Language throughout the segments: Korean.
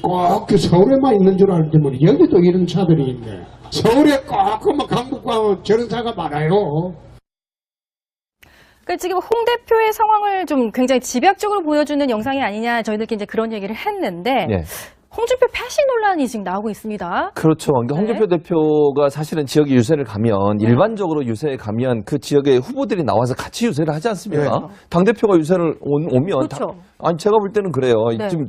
꼭 그 서울에만 있는 줄 알지 뭐 여기도 이런 차들이 있네. 서울에 꼭 강북 가면 저런 차가 많아요. 그러니까 지금 홍 대표의 상황을 좀 굉장히 집약적으로 보여주는 영상이 아니냐 저희들끼리 이제 그런 얘기를 했는데 예. 홍준표 패시 논란이 지금 나오고 있습니다. 그렇죠. 그러니까 홍준표 대표가 사실은 지역에 유세를 가면 일반적으로 유세에 가면 그 지역의 후보들이 나와서 같이 유세를 하지 않습니까? 당대표가 유세를 오면 그렇죠. 아니 제가 볼 때는 그래요. 네. 지금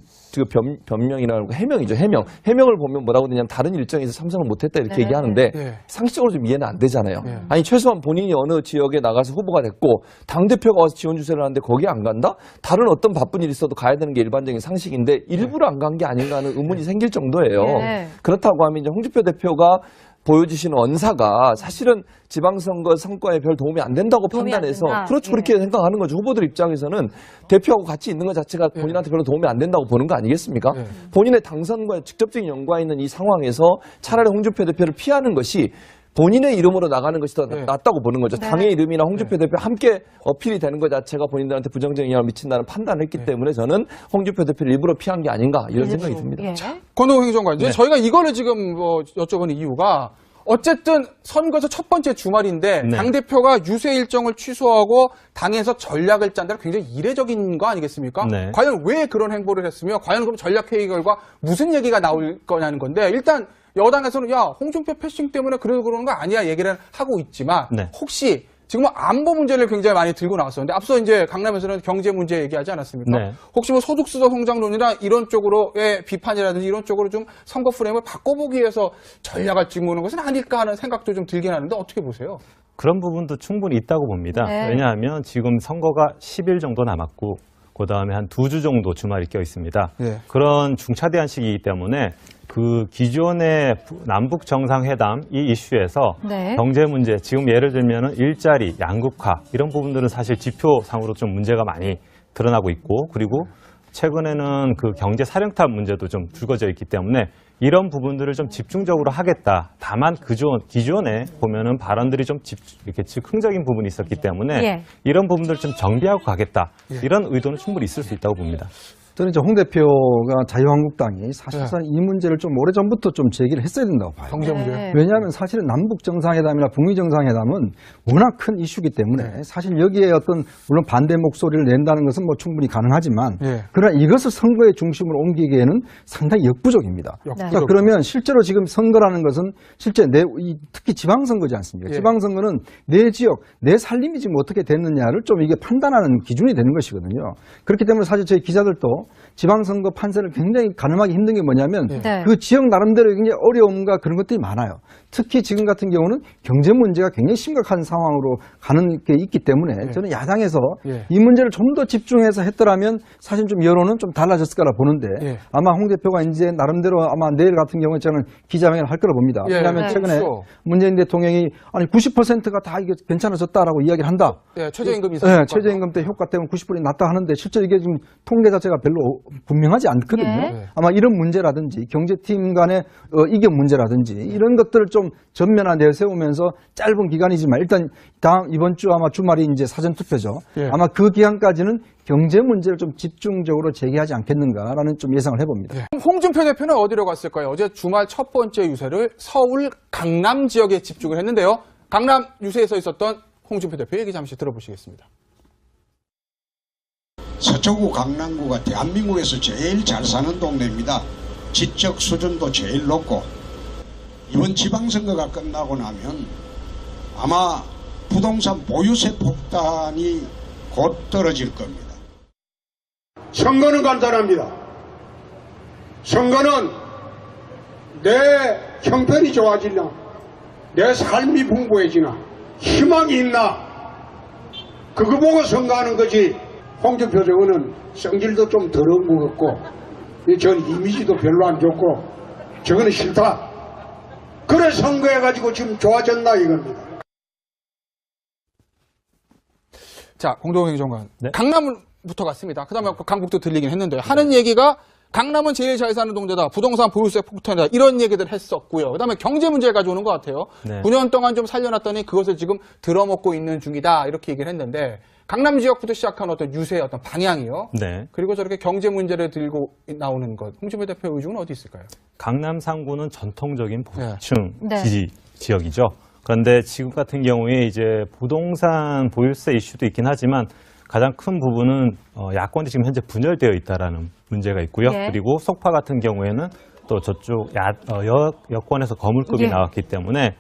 변명이라고 해명이죠. 해명을 보면 뭐라고 하냐면 다른 일정에서 참석을 못했다 이렇게 네. 얘기하는데 상식적으로 좀 이해는 안 되잖아요. 아니 최소한 본인이 어느 지역에 나가서 후보가 됐고 당대표가 와서 지원 유세를 하는데 거기 안 간다? 다른 어떤 바쁜 일이 있어도 가야 되는 게 일반적인 상식인데 일부러 안 간 게 아닌가 하는 의문이 생길 정도예요. 네. 그렇다고 하면 이제 홍준표 대표가 보여주시는 언사가 사실은 지방선거 성과에 별 도움이 안 된다고 도움이 안 판단해서 된다. 그렇죠. 예. 그렇게 생각하는 거죠. 후보들 입장에서는 대표하고 같이 있는 것 자체가 본인한테 별로 도움이 안 된다고 보는 거 아니겠습니까? 본인의 당선과 직접적인 연관이 있는 이 상황에서 차라리 홍준표 대표를 피하는 것이 본인의 이름으로 나가는 것이 더 낫다고 보는 거죠. 당의 이름이나 홍준표 대표 함께 어필이 되는 것 자체가 본인들한테 부정적인 영향을 미친다는 판단을 했기 때문에 저는 홍준표 대표를 일부러 피한 게 아닌가 이런 생각이 듭니다. 예. 권오웅 행정관, 저희가 이거를 지금 여쭤보는 이유가 어쨌든 선거에서 첫 번째 주말인데 당대표가 유세 일정을 취소하고 당에서 전략을 짠다는 굉장히 이례적인 거 아니겠습니까? 네. 과연 왜 그런 행보를 했으며 과연 그럼 전략회의 결과 무슨 얘기가 나올 거냐는 건데 일단 여당에서는 야 홍준표 패싱 때문에 그러는 거 아니야 얘기를 하고 있지만 혹시 지금 안보 문제를 굉장히 많이 들고 나왔었는데 앞서 이제 강남에서는 경제 문제 얘기하지 않았습니까? 혹시 뭐 소득수도 성장론이나 이런 쪽으로의 비판이라든지 이런 쪽으로 좀 선거 프레임을 바꿔보기 위해서 전략을 찍는 것은 아닐까 하는 생각도 좀 들긴 하는데 어떻게 보세요? 그런 부분도 충분히 있다고 봅니다. 왜냐하면 지금 선거가 10일 정도 남았고 그다음에 한 2주 정도 주말이 껴 있습니다. 그런 중차대한 시기이기 때문에 그 기존의 남북 정상회담 이 이슈에서 경제 문제, 지금 예를 들면은 일자리, 양극화 이런 부분들은 사실 지표상으로 좀 문제가 많이 드러나고 있고 그리고 최근에는 그 경제 사령탑 문제도 좀 불거져 있기 때문에 이런 부분들을 좀 집중적으로 하겠다. 다만 기존에 보면은 발언들이 좀 이렇게 즉흥적인 부분이 있었기 때문에 이런 부분들을 좀 정비하고 가겠다. 이런 의도는 충분히 있을 수 있다고 봅니다. 저는 이제 홍 대표가 자유한국당이 사실상 이 문제를 좀 오래전부터 좀 제기를 했어야 된다고 봐요. 경제 문제. 왜냐하면 사실은 남북 정상회담이나 북미 정상회담은 워낙 큰 이슈이기 때문에 사실 여기에 어떤 물론 반대 목소리를 낸다는 것은 뭐 충분히 가능하지만 그러나 이것을 선거의 중심으로 옮기기에는 상당히 역부족입니다. 그러니까 그러면 실제로 지금 선거라는 것은 실제 특히 지방선거지 않습니까? 지방선거는 내 지역, 내 살림이 지금 어떻게 됐느냐를 좀 이게 판단하는 기준이 되는 것이거든요. 그렇기 때문에 사실 저희 기자들도 지방선거 판세를 굉장히 가늠하기 힘든 게 뭐냐면 그 지역 나름대로 굉장히 어려움과 그런 것들이 많아요. 특히 지금 같은 경우는 경제 문제가 굉장히 심각한 상황으로 가는 게 있기 때문에 저는 야당에서 이 문제를 좀 더 집중해서 했더라면 사실 좀 여론은 좀 달라졌을 거라 보는데 아마 홍 대표가 이제 나름대로 아마 내일 같은 경우에 저는 기자회견을 할 거라 봅니다. 왜냐하면 최근에 문재인 대통령이 아니 90%가 다 이게 괜찮아졌다라고 이야기를 한다. 최저임금 인상. 최저임금 때 효과 때문에 90%이 낮다 하는데 실제 이게 지금 통계 자체가 별로 분명하지 않거든요. 아마 이런 문제라든지 경제팀 간의 이견 문제라든지 이런 것들을 좀 전면화 내세우면서 짧은 기간이지만 일단 이번 주 아마 주말이 이제 사전투표죠. 아마 그 기간까지는 경제 문제를 좀 집중적으로 제기하지 않겠는가라는 좀 예상을 해봅니다. 홍준표 대표는 어디로 갔을까요? 어제 주말 첫 번째 유세를 서울 강남 지역에 집중을 했는데요. 강남 유세에서 있었던 홍준표 대표 얘기 잠시 들어보시겠습니다. 서초구 강남구가 대한민국에서 제일 잘 사는 동네입니다. 지적 수준도 제일 높고 이번 지방선거가 끝나고 나면 아마 부동산 보유세 폭탄이 곧 떨어질 겁니다. 선거는 간단합니다. 선거는 내 형편이 좋아지나 내 삶이 풍부해지나 희망이 있나 그거 보고 선거하는 거지. 홍준표 저거는 성질도 좀 더러운 것 같고 전 이미지도 별로 안 좋고 저거는 싫다. 그래 선거해가지고 지금 좋아졌나 이겁니다. 자, 공동행 정관. 강남부터 갔습니다. 그 다음에 강북도 들리긴 했는데 하는 얘기가 강남은 제일 잘 사는 동네다. 부동산 보유세 폭탄이다. 이런 얘기들 했었고요. 그 다음에 경제 문제를 가져오는 것 같아요. 9년 동안 좀 살려놨더니 그것을 지금 들어먹고 있는 중이다. 이렇게 얘기를 했는데 강남 지역부터 시작한 어떤 유세의 어떤 방향이요. 네. 그리고 저렇게 경제 문제를 들고 나오는 것. 홍준표 대표 의중은 어디 있을까요? 강남 상구는 전통적인 보수층 네. 지지 지역이죠. 그런데 지금 같은 경우에 이제 부동산 보유세 이슈도 있긴 하지만 가장 큰 부분은 야권이 지금 현재 분열되어 있다라는 문제가 있고요. 네. 그리고 속파 같은 경우에는 또 저쪽 여권에서 거물급이 예. 나왔기 때문에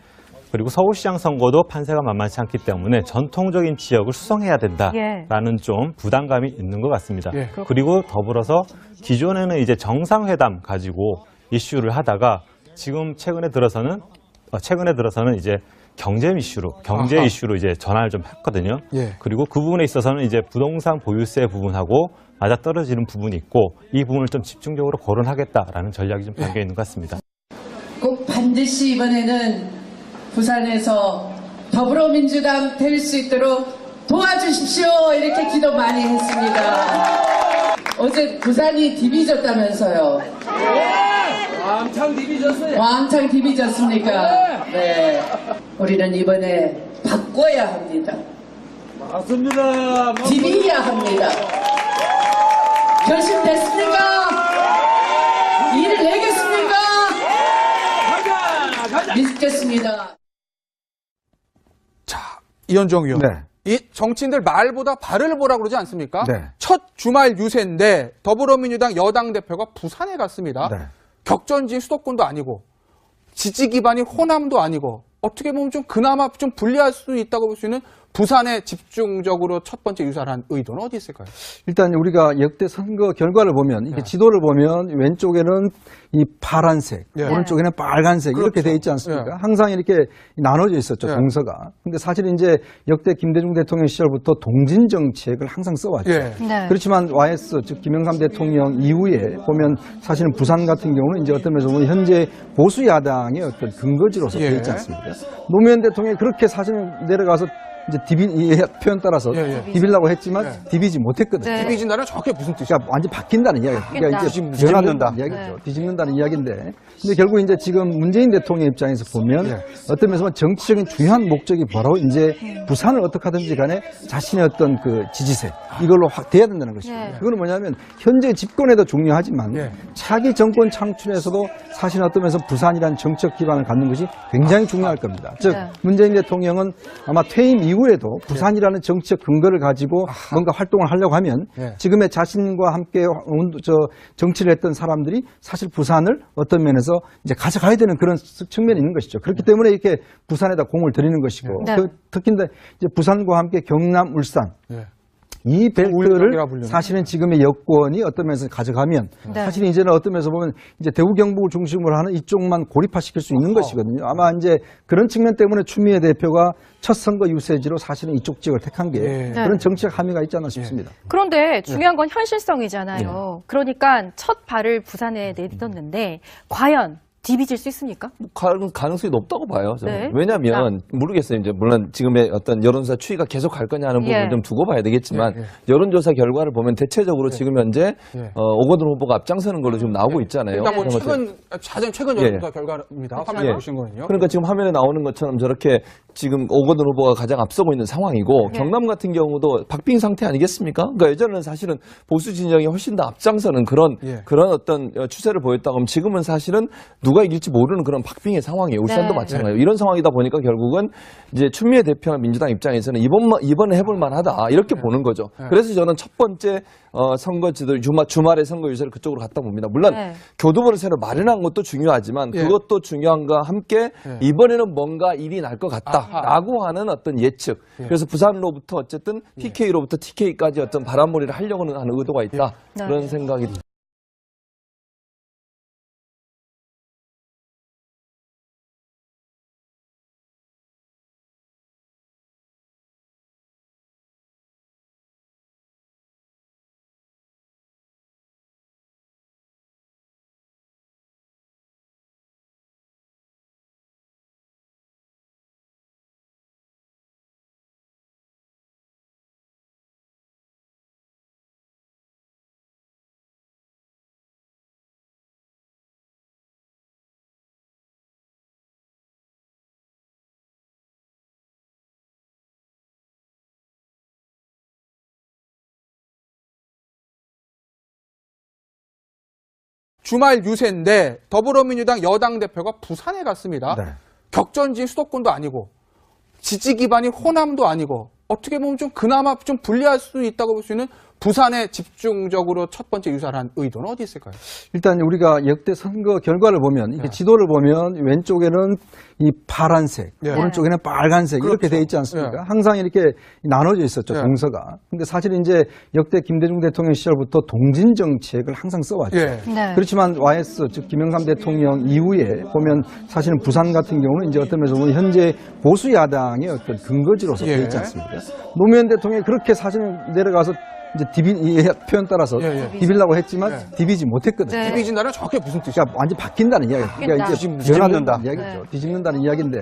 그리고 서울시장 선거도 판세가 만만치 않기 때문에 전통적인 지역을 수성해야 된다라는 좀 부담감이 있는 것 같습니다. 예. 그리고 더불어서 기존에는 이제 정상회담 가지고 이슈를 하다가 지금 최근에 들어서는 이제 경제 이슈로 이제 전환을 좀 했거든요. 예. 그리고 그 부분에 있어서는 이제 부동산 보유세 부분하고 맞아떨어지는 부분이 있고 이 부분을 좀 집중적으로 거론하겠다라는 전략이 좀 담겨 있는 것 같습니다. 꼭 반드시 이번에는 부산에서 더불어민주당 될 수 있도록 도와주십시오. 이렇게 기도 많이 했습니다. 어제 부산이 디비졌다면서요. 왕창 디비졌어요. 왕창 디비졌습니까? 네. 우리는 이번에 바꿔야 합니다. 맞습니다. 디비야 합니다. 결심됐습니까? 일을 내겠습니까? 가자. 믿겠습니다. 자, 이현정 의원. 네. 이 정치인들 말보다 발을 보라 그러지 않습니까? 네. 첫 주말 유세인데 더불어민주당 여당 대표가 부산에 갔습니다. 네. 격전지 수도권도 아니고 지지 기반이 호남도 아니고 어떻게 보면 좀 그나마 좀 불리할 수 있다고 볼 수 있는 부산에 집중적으로 첫 번째 유사를 한 의도는 어디 있을까요? 일단 우리가 역대 선거 결과를 보면 이렇게 지도를 보면 왼쪽에는 이 파란색, 예. 오른쪽에는 빨간색 이렇게 돼 있지 않습니까? 예. 항상 이렇게 나눠져 있었죠, 예. 동서가. 근데 사실 이제 역대 김대중 대통령 시절부터 동진 정책을 항상 써왔죠. 예. 네. 그렇지만 YS 즉 김영삼 대통령 이후에 보면 사실은 부산 같은 경우는 이제 어떤 면에서 보면 현재 보수 야당의 어떤 근거지로서 예. 되어 있지 않습니까? 노무현 대통령이 그렇게 사실은 내려가서 이제 이 표현 따라서 예. 디빌라고 했지만 디비지 못했거든요. 네. 디비진다는 정확히 무슨 뜻이에요? 그러니까 완전 바뀐다는 이야기예요. 그러니까 바뀐다. 이제 변화된다는 이야기죠. 네. 뒤집는다는 이야기인데, 근데 결국 이제 지금 문재인 대통령 입장에서 보면 어떤 면에서 보면 정치적인 중요한 목적이 바로 이제 부산을 어떻게 하든지 간에 자신의 어떤 그 지지세 이걸로 확 돼야 된다는 것이죠. 네. 그거는 뭐냐면 현재 집권에도 중요하지만 예. 차기 정권 창출에서도 사실 어떤 면에서 부산이라는 정책 기반을 갖는 것이 굉장히 중요할 겁니다. 즉 네. 문재인 대통령은 아마 퇴임 이후에도 부산이라는 정치적 근거를 가지고 뭔가 활동을 하려고 하면 예. 지금의 자신과 함께 정치를 했던 사람들이 사실 부산을 어떤 면에서 이제 가져가야 되는 그런 측면이 있는 것이죠. 그렇기 때문에 이렇게 부산에다 공을 들이는 것이고 네. 특히 이제 부산과 함께 경남, 울산 예. 이 우울적이라 벨트를 불리는. 사실은 지금의 여권이 어떤 면에서 가져가면 네. 사실 이제는 어떤 면에서 보면 이제 대구 경북을 중심으로 하는 이쪽만 고립화시킬 수 있는 것이거든요. 아마 이제 그런 측면 때문에 추미애 대표가 첫 선거 유세지로 사실은 이쪽 지역을 택한 게 예. 그런 정치적 함의가 있지 않나 싶습니다. 그런데 중요한 건 현실성이잖아요. 그러니까 첫 발을 부산에 내딛었는데 과연 디비질 수 있습니까? 가능성이 높다고 봐요. 저는. 네. 왜냐하면 모르겠어요. 이제 물론 지금의 어떤 여론조사 추이가 계속 갈 거냐 하는 부분을 예. 좀 두고 봐야 되겠지만 여론조사 결과를 보면 대체적으로 지금 현재 오거돈 후보가 앞장서는 걸로 지금 나오고 있잖아요. 일단 뭐 그런 것들. 가장 최근 여론조사 결과입니다. 화면에 보신 거는요. 그러니까 지금 화면에 나오는 것처럼 저렇게 지금 오거돈 후보가 가장 앞서고 있는 상황이고 네. 경남 같은 경우도 박빙 상태 아니겠습니까? 그러니까 예전에는 사실은 보수 진영이 훨씬 더 앞장서는 그런 어떤 추세를 보였다고 하면 지금은 사실은 누가 이길지 모르는 그런 박빙의 상황이에요. 울산도 네. 마찬가지예요. 이런 상황이다 보니까 결국은 이제 추미애 대표나 민주당 입장에서는 이번에 해볼 만하다 이렇게 보는 거죠. 그래서 저는 첫 번째 선거지들 주말에 선거 유세를 그쪽으로 갔다 봅니다. 물론 네. 교두보를 새로 마련한 것도 중요하지만 그것도 중요한과 함께 이번에는 뭔가 일이 날 것 같다라고 하는 어떤 예측. 그래서 부산로부터 어쨌든 PK로부터 TK까지 어떤 바람몰이를 하려고 하는 의도가 있다. 네. 그런 생각이 주말 유세인데 더불어민주당 여당 대표가 부산에 갔습니다. 네. 격전지 수도권도 아니고 지지 기반이 호남도 아니고 어떻게 보면 좀 그나마 좀 불리할 수 있다고 볼 수 있는 부산에 집중적으로 첫 번째 유사를 한 의도는 어디 있을까요? 일단 우리가 역대 선거 결과를 보면 이게 지도를 보면 왼쪽에는 이 파란색, 네. 오른쪽에는 빨간색 이렇게 그렇죠. 돼 있지 않습니까? 네. 항상 이렇게 나눠져 있었죠, 네. 동서가. 근데 사실 이제 역대 김대중 대통령 시절부터 동진 정책을 항상 써왔죠. 예. 네. 그렇지만 YS 즉 김영삼 대통령 이후에 보면 사실은 부산 같은 경우는 이제 어떤 면에서 보면 현재 보수 야당의 어떤 근거지로서 예. 되어 있지 않습니까? 노무현 대통령이 그렇게 사실은 내려가서 이제 이 표현 따라서 예. 디빌라고 했지만 디비지 못했거든요. 네. 디비진다는 정확히 무슨 뜻이에요? 그러니까 완전 바뀐다는 이야기. 그러니까 이제 뒤집는다. 변화된다는 이야기죠. 뒤집는다는 이야기인데,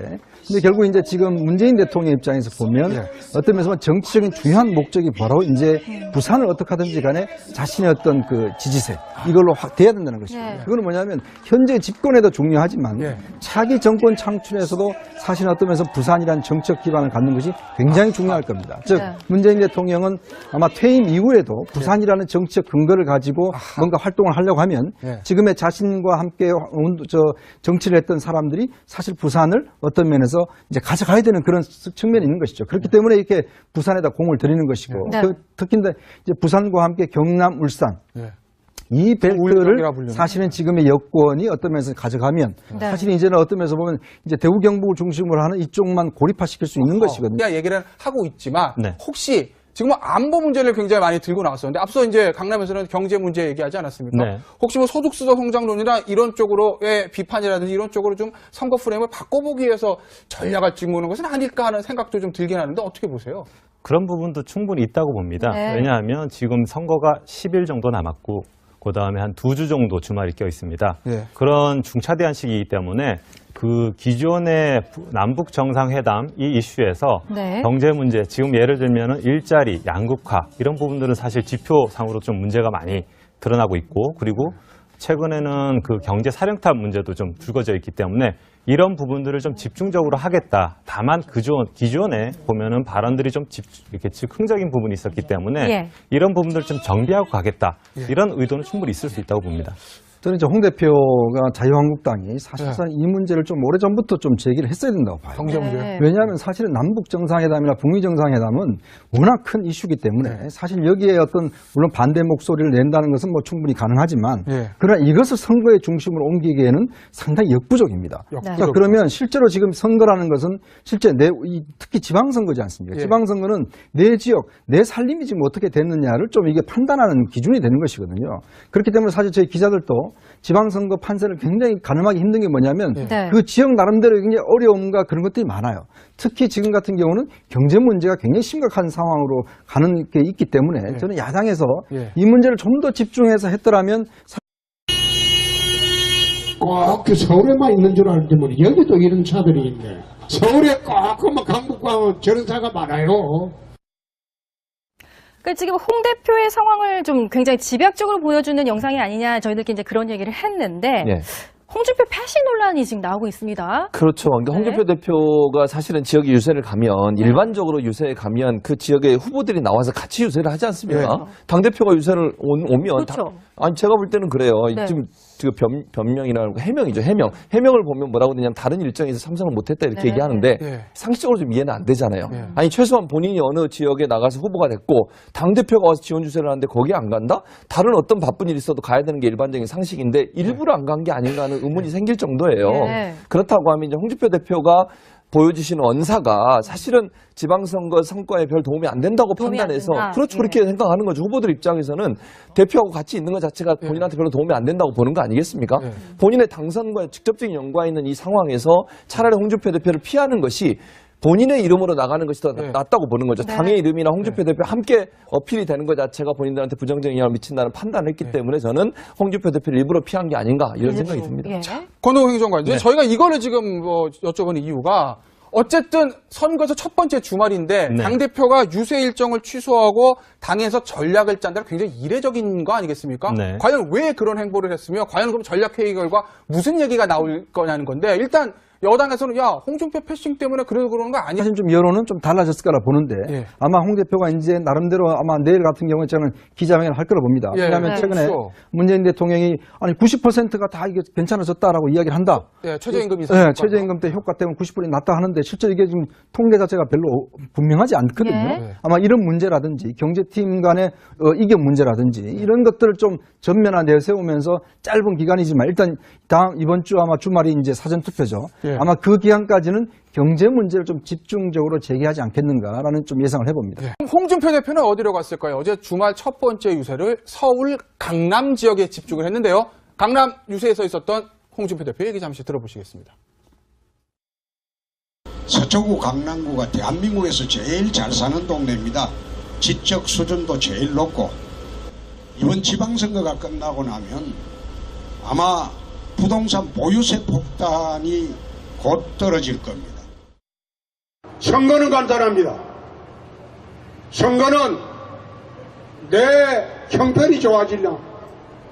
근데 결국 이제 지금 문재인 대통령 입장에서 보면 어떤 면에서 보면 정치적인 중요한 목적이 바로 이제 부산을 어떻게 하든지 간에 자신의 어떤 그 지지세 이걸로 확 돼야 된다는 것이고, 네. 그거는 뭐냐면 현재 집권에도 중요하지만 차기 정권 창출에서도 사실 어떤 면에서 부산이라는 정책 기반을 갖는 것이 굉장히 중요할 겁니다. 즉 문재인 대통령은 아마 퇴임 이후에도 부산이라는 정치적 근거를 가지고 뭔가 활동을 하려고 하면 지금의 자신과 함께 정치를 했던 사람들이 사실 부산을 어떤 면에서 이제 가져가야 되는 그런 측면이 있는 것이죠. 그렇기 때문에 이렇게 부산에다 공을 들이는 것이고 특히 이제 부산과 함께 경남, 울산 이 벨트를 사실은 지금의 여권이 어떤 면에서 가져가면 사실 이제는 어떤 면에서 보면 이제 대구 경북을 중심으로 하는 이쪽만 고립화시킬 수 있는 것이거든요. 얘기를 하고 있지만 혹시 지금 안보 문제를 굉장히 많이 들고 나왔었는데 앞서 이제 강남에서는 경제 문제 얘기하지 않았습니까? 네. 혹시 뭐 소득수도 성장론이나 이런 쪽으로의 비판이라든지 이런 쪽으로 좀 선거 프레임을 바꿔보기 위해서 전략을 찍는 것은 아닐까 하는 생각도 좀 들긴 하는데 어떻게 보세요? 그런 부분도 충분히 있다고 봅니다. 네. 왜냐하면 지금 선거가 10일 정도 남았고 그다음에 한 2주 정도 주말이 껴 있습니다. 그런 중차대한 시기이기 때문에 그 기존의 남북 정상회담 이 이슈에서 경제 문제, 지금 예를 들면은 일자리, 양극화 이런 부분들은 사실 지표상으로 좀 문제가 많이 드러나고 있고, 그리고 최근에는 그 경제 사령탑 문제도 좀 불거져 있기 때문에 이런 부분들을 좀 집중적으로 하겠다. 다만 기존에 보면은 발언들이 좀 이렇게 즉흥적인 부분이 있었기 때문에 이런 부분들을 좀 정비하고 가겠다. 이런 의도는 충분히 있을 수 있다고 봅니다. 저는 이제 홍 대표가 자유한국당이 사실상 이 문제를 좀 오래전부터 좀 제기를 했어야 된다고 봐요. 경제 문제. 왜냐하면 사실은 남북 정상회담이나 북미 정상회담은 워낙 큰 이슈이기 때문에 사실 여기에 어떤 물론 반대 목소리를 낸다는 것은 뭐 충분히 가능하지만 그러나 이것을 선거의 중심으로 옮기기에는 상당히 역부족입니다. 그러니까 그러면 실제로 지금 선거라는 것은 실제 특히 지방선거지 않습니까? 지방선거는 내 지역, 내 살림이 지금 어떻게 됐느냐를 좀 이게 판단하는 기준이 되는 것이거든요. 그렇기 때문에 사실 저희 기자들도 지방선거 판세를 굉장히 가늠하기 힘든 게 뭐냐면 그 지역 나름대로 굉장히 어려움과 그런 것들이 많아요. 특히 지금 같은 경우는 경제 문제가 굉장히 심각한 상황으로 가는 게 있기 때문에 저는 야당에서 이 문제를 좀 더 집중해서 했더라면 꼭 그 서울에만 있는 줄 알지 뭐 여기도 이런 차들이 있네. 서울에 꼭 강북 가면 저런 차가 많아요. 지금 홍 대표의 상황을 좀 굉장히 집약적으로 보여주는 영상이 아니냐 저희들끼리 이제 그런 얘기를 했는데 홍준표 패시 논란이 지금 나오고 있습니다. 그렇죠. 그러니까 홍준표 대표가 사실은 지역에 유세를 가면 일반적으로 유세에 가면 그 지역의 후보들이 나와서 같이 유세를 하지 않습니까? 당대표가 유세를 오면 아니 제가 볼 때는 그래요. 지금 변명이라고 해명이죠. 해명을 보면 뭐라고 그러냐면 다른 일정에서 참석을 못했다 이렇게 얘기하는데 상식적으로 좀 이해는 안 되잖아요. 아니 최소한 본인이 어느 지역에 나가서 후보가 됐고 당대표가 와서 지원 유세를 하는데 거기에 안 간다? 다른 어떤 바쁜 일이 있어도 가야 되는 게 일반적인 상식인데 일부러 안 간 게 아닌가 하는 의문이 생길 정도예요. 그렇다고 하면 이제 홍준표 대표가 보여주시는 언사가 사실은 지방선거 성과에 별 도움이 안 된다고 판단해서 그렇죠. 그렇게 생각하는 거죠. 후보들 입장에서는 대표하고 같이 있는 것 자체가 본인한테 별로 도움이 안 된다고 보는 거 아니겠습니까? 본인의 당선과 직접적인 연관이 있는 이 상황에서 차라리 홍준표 대표를 피하는 것이 본인의 이름으로 나가는 것이 더 낫다고 보는 거죠. 당의 이름이나 홍준표 대표 함께 어필이 되는 것 자체가 본인들한테 부정적인 영향을 미친다는 판단을 했기 때문에 저는 홍준표 대표를 일부러 피한 게 아닌가 이런 생각이 듭니다. 권오경 행정관, 저희가 이거를 지금 여쭤보는 이유가 어쨌든 선거에서 첫 번째 주말인데 당대표가 유세 일정을 취소하고 당에서 전략을 짠다는 굉장히 이례적인 거 아니겠습니까? 과연 왜 그런 행보를 했으며 과연 그럼 전략회의 결과 무슨 얘기가 나올 거냐는 건데 일단 여당에서는 야, 홍준표 패싱 때문에 그러는 거 아니야? 사실 좀 여론은 좀 달라졌을 거라 보는데 예. 아마 홍 대표가 이제 나름대로 아마 내일 같은 경우에 저는 기자회견을 할 거라 봅니다. 예, 왜냐하면 네. 최근에 그렇죠. 문재인 대통령이 아니 90%가 다 이게 괜찮아졌다라고 이야기를 한다. 예, 최저임금 네, 인상. 최저임금 때 효과 때문에 90%이 낮다 하는데 실제 이게 지금 통계 자체가 별로 분명하지 않거든요. 네. 아마 이런 문제라든지 경제팀 간의 이견 문제라든지 이런 것들을 좀 전면화 내세우면서 짧은 기간이지만 일단 이번 주 아마 주말이 이제 사전 투표죠. 예. 아마 그 기간까지는 경제 문제를 좀 집중적으로 제기하지 않겠는가라는 좀 예상을 해봅니다. 예. 홍준표 대표는 어디로 갔을까요? 어제 주말 첫 번째 유세를 서울 강남 지역에 집중을 했는데요. 강남 유세에서 있었던 홍준표 대표 얘기 잠시 들어보시겠습니다. 서초구 강남구가 대한민국에서 제일 잘 사는 동네입니다. 지적 수준도 제일 높고 이번 지방선거가 끝나고 나면 아마 부동산 보유세 폭탄이 곧 떨어질 겁니다. 선거는 간단합니다. 선거는 내 형편이 좋아지나,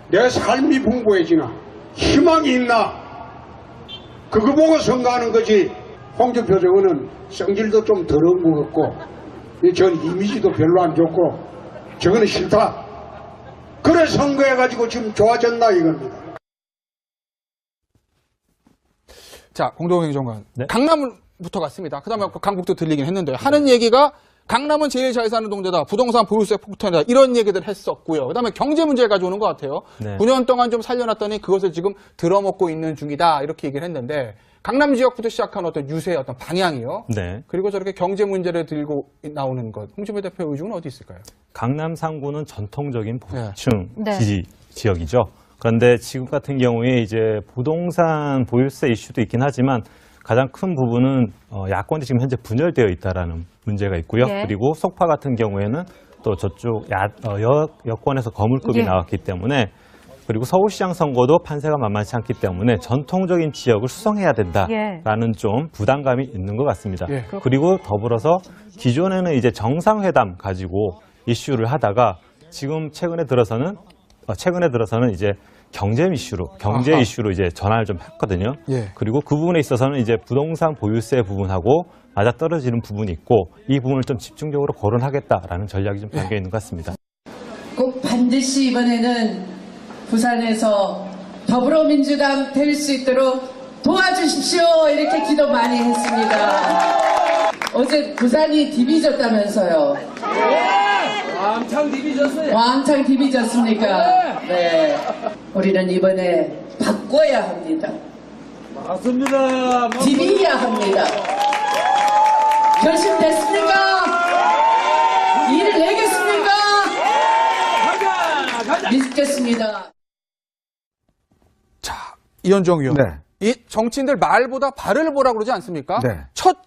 내 삶이 풍부해지나, 희망이 있나, 그거 보고 선거하는 거지. 홍준표 의원은 성질도 좀 더러운 것 같고, 전 이미지도 별로 안 좋고, 저거는 싫다. 그래 선거해가지고 지금 좋아졌나 이겁니다. 자, 공동행 정관. 네. 강남부터 갔습니다. 그 다음에 강북도 들리긴 했는데요. 하는 얘기가 강남은 제일 잘 사는 동네다. 부동산 보유세 폭탄이다. 이런 얘기들 했었고요. 그 다음에 경제 문제를 가져오는 것 같아요. 네. 9년 동안 좀 살려놨더니 그것을 지금 들어먹고 있는 중이다. 이렇게 얘기를 했는데 강남 지역부터 시작한 어떤 유세의 어떤 방향이요. 네. 그리고 저렇게 경제 문제를 들고 나오는 것. 홍준표 대표의 의중은 어디 있을까요? 강남 3구는 전통적인 보수층 네. 지지 지역이죠. 그런데 지금 같은 경우에 이제 부동산 보유세 이슈도 있긴 하지만 가장 큰 부분은 야권이 지금 현재 분열되어 있다라는 문제가 있고요. 예. 그리고 속파 같은 경우에는 또 저쪽 여권에서 거물급이 예. 나왔기 때문에 그리고 서울시장 선거도 판세가 만만치 않기 때문에 전통적인 지역을 수성해야 된다라는 좀 부담감이 있는 것 같습니다. 예. 그리고 더불어서 기존에는 이제 정상회담 가지고 이슈를 하다가 지금 최근에 들어서는 이제 경제 아하. 이슈로 이제 전환을 좀 했거든요. 예. 그리고 그 부분에 있어서는 이제 부동산 보유세 부분하고 맞아떨어지는 부분이 있고 이 부분을 좀 집중적으로 거론하겠다라는 전략이 좀 담겨 있는 것 같습니다. 꼭 반드시 이번에는 부산에서 더불어민주당 될 수 있도록 도와주십시오. 이렇게 기도 많이 했습니다. 어제 부산이 디비졌다면서요. 왕창 디비졌어요. 왕창 디비졌습니까? 네. 우리는 이번에 바꿔야 합니다. 맞습니다. 디비야 합니다. 결심됐습니까? 일을 내겠습니까? 가자. 믿겠습니다. 자, 이현정 의원. 네. 이 정치인들 말보다 발을 보라고 그러지 않습니까? 네. 첫